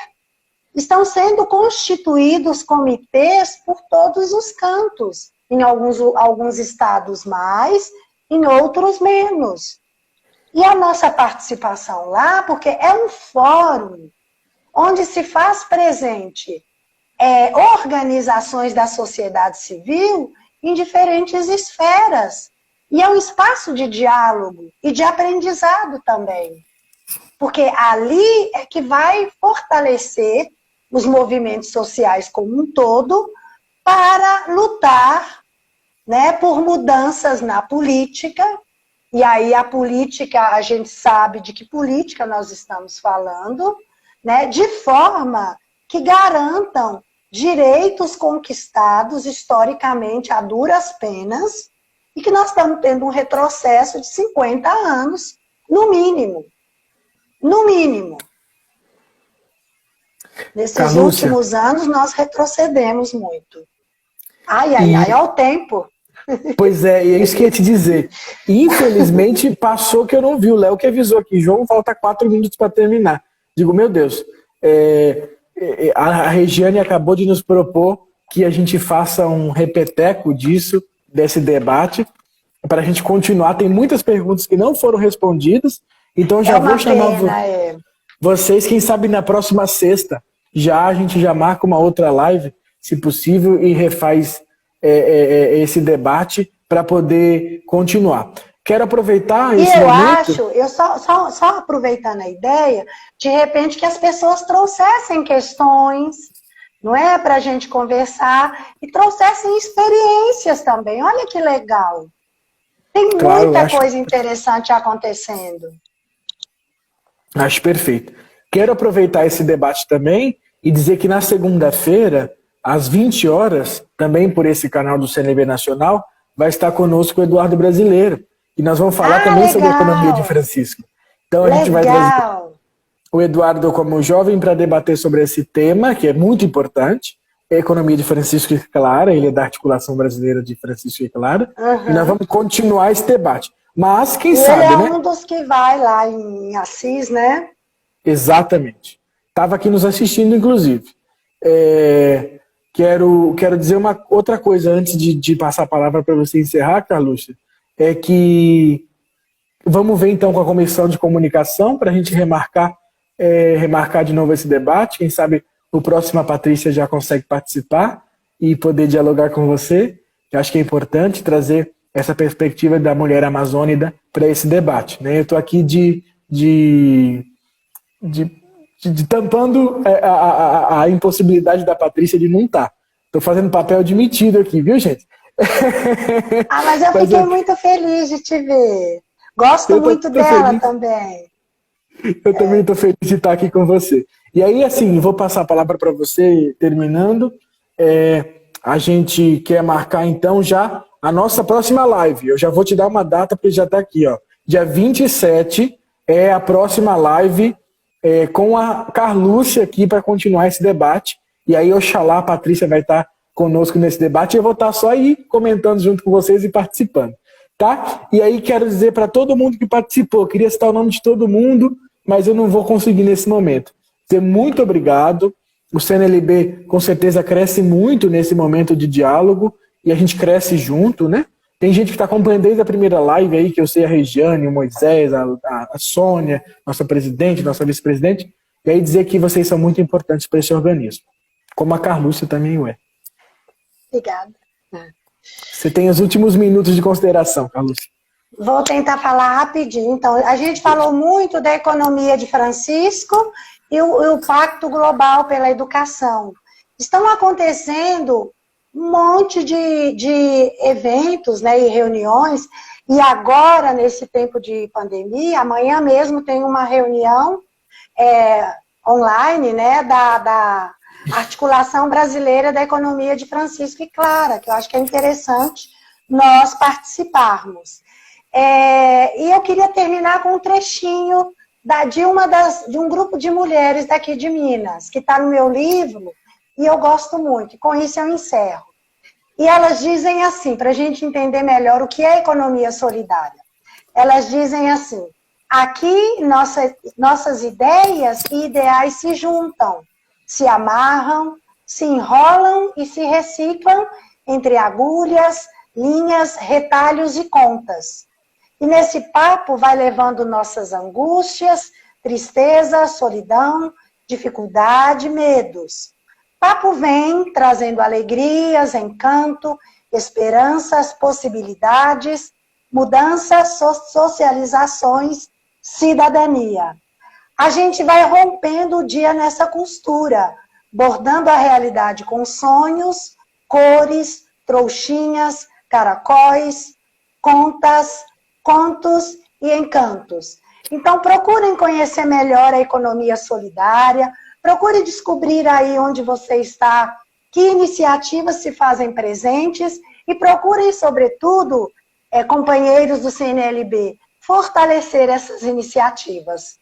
Estão sendo constituídos comitês por todos os cantos, em alguns estados mais, em outros menos. E a nossa participação lá, porque é um fórum onde se faz presente organizações da sociedade civil em diferentes esferas. E é um espaço de diálogo e de aprendizado também. Porque ali é que vai fortalecer os movimentos sociais como um todo, para lutar, né, por mudanças na política. E aí a política, a gente sabe de que política nós estamos falando, né, de forma que garantam direitos conquistados historicamente a duras penas, e que nós estamos tendo um retrocesso de 50 anos, no mínimo. No mínimo. Nesses últimos anos, nós retrocedemos muito. Ai, olha o tempo. Pois é, e é isso que eu ia te dizer. Infelizmente, passou que eu não vi. O Léo que avisou aqui, João, falta 4 minutos para terminar. Digo, meu Deus, a Regiane acabou de nos propor que a gente faça um repeteco desse debate, para a gente continuar. Tem muitas perguntas que não foram respondidas, então já vou chamar vocês, quem sabe na próxima sexta, a gente já marca uma outra live, se possível, e refaz esse debate para poder continuar. Quero aproveitar esse momento... Eu só aproveitando a ideia, de repente que as pessoas trouxessem questões, não é, para a gente conversar, e trouxessem experiências também. Olha que legal. Tem muita coisa interessante acontecendo. Acho perfeito. Quero aproveitar esse debate também e dizer que na segunda-feira, às 20 horas, também por esse canal do CNB Nacional, vai estar conosco o Eduardo Brasileiro. E nós vamos falar também sobre a economia de Francisco. Então a gente vai trazer o Eduardo como jovem para debater sobre esse tema, que é muito importante, a economia de Francisco e Clara, ele é da Articulação Brasileira de Francisco e Clara, e nós vamos continuar esse debate. Mas quem sabe, ele é né? Um dos que vai lá em Assis, né? Exatamente. Estava aqui nos assistindo, inclusive. Quero dizer uma outra coisa antes de passar a palavra para você encerrar, Carluxa. É que vamos ver então com a comissão de comunicação para a gente remarcar de novo esse debate. Quem sabe o próximo a Patrícia já consegue participar e poder dialogar com você. Eu acho que é importante trazer essa perspectiva da mulher amazônica para esse debate, né? Eu estou aqui tampando a impossibilidade da Patrícia de não estar. Estou fazendo papel de metido aqui, viu, gente? Mas eu fiquei muito feliz de te ver. Gosto muito dela feliz. Também. Eu também estou feliz de estar aqui com você. E aí, assim, vou passar a palavra para você, terminando. A gente quer marcar, então, já a nossa próxima live. Eu já vou te dar uma data, porque já está aqui, ó. Dia 27 é a próxima live com a Carlúcia aqui para continuar esse debate. E aí, oxalá, a Patrícia vai estar conosco nesse debate. E eu vou estar só aí comentando junto com vocês e participando. Tá? E aí, quero dizer para todo mundo que participou, queria citar o nome de todo mundo, mas eu não vou conseguir nesse momento. Dizer muito obrigado. O CNLB com certeza cresce muito nesse momento de diálogo e a gente cresce junto, né? Tem gente que está acompanhando desde a primeira live aí, que eu sei a Regiane, o Moisés, a Sônia, nossa presidente, nossa vice-presidente, e aí dizer que vocês são muito importantes para esse organismo, como a Carlúcia também é. Obrigada. Você tem os últimos minutos de consideração, Carlúcia. Vou tentar falar rapidinho. Então, a gente falou muito da economia de Francisco e o Pacto Global pela Educação. Estão acontecendo um monte de eventos, né, e reuniões, e agora, nesse tempo de pandemia, amanhã mesmo tem uma reunião online, né, da Articulação Brasileira da Economia de Francisco e Clara, que eu acho que é interessante nós participarmos. E eu queria terminar com um trechinho de um grupo de mulheres daqui de Minas, que está no meu livro, e eu gosto muito, e com isso eu encerro. E elas dizem assim, para a gente entender melhor o que é economia solidária. Elas dizem assim: aqui nossas ideias e ideais se juntam, se amarram, se enrolam e se reciclam entre agulhas, linhas, retalhos e contas. E nesse papo vai levando nossas angústias, tristeza, solidão, dificuldade, medos. Papo vem trazendo alegrias, encanto, esperanças, possibilidades, mudanças, socializações, cidadania. A gente vai rompendo o dia nessa costura, bordando a realidade com sonhos, cores, trouxinhas, caracóis, contas, contos e encantos. Então, procurem conhecer melhor a economia solidária, procure descobrir aí onde você está, que iniciativas se fazem presentes e procurem, sobretudo, companheiros do CNLB, fortalecer essas iniciativas.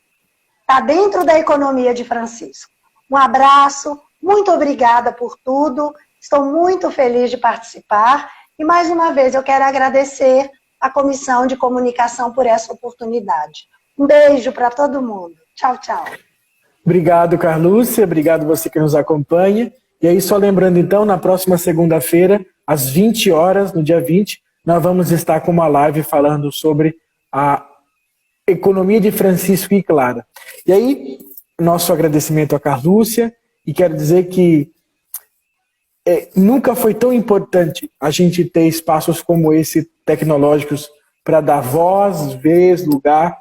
Está dentro da economia de Francisco. Um abraço, muito obrigada por tudo, estou muito feliz de participar e, mais uma vez, eu quero agradecer a Comissão de Comunicação por essa oportunidade. Um beijo para todo mundo. Tchau, tchau. Obrigado, Carlúcia. Obrigado você que nos acompanha. E aí, só lembrando, então, na próxima segunda-feira, às 20 horas, no dia 20, nós vamos estar com uma live falando sobre a economia de Francisco e Clara. E aí, nosso agradecimento à Carlúcia, e quero dizer que nunca foi tão importante a gente ter espaços como esse, tecnológicos, para dar voz, vez, lugar,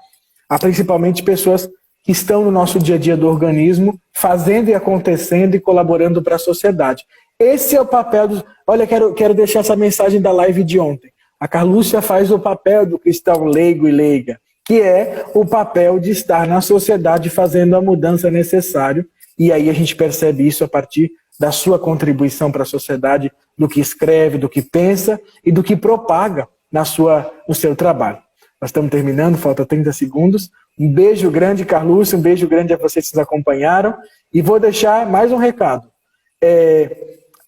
a principalmente pessoas que estão no nosso dia a dia do organismo, fazendo e acontecendo e colaborando para a sociedade. Esse é o papel dos... Olha, quero deixar essa mensagem da live de ontem. A Carlúcia faz o papel do cristão leigo e leiga, que é o papel de estar na sociedade fazendo a mudança necessária. E aí a gente percebe isso a partir da sua contribuição para a sociedade, do que escreve, do que pensa e do que propaga no seu trabalho. Nós estamos terminando, falta 30 segundos. Um beijo grande, Carlúcia, um beijo grande a vocês que nos acompanharam. E vou deixar mais um recado.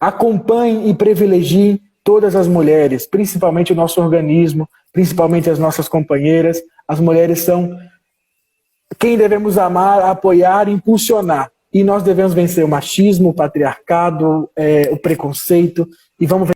Acompanhem e privilegiem todas as mulheres, principalmente o nosso organismo, principalmente as nossas companheiras. As mulheres são quem devemos amar, apoiar, impulsionar. E nós devemos vencer o machismo, o patriarcado, o preconceito, e vamos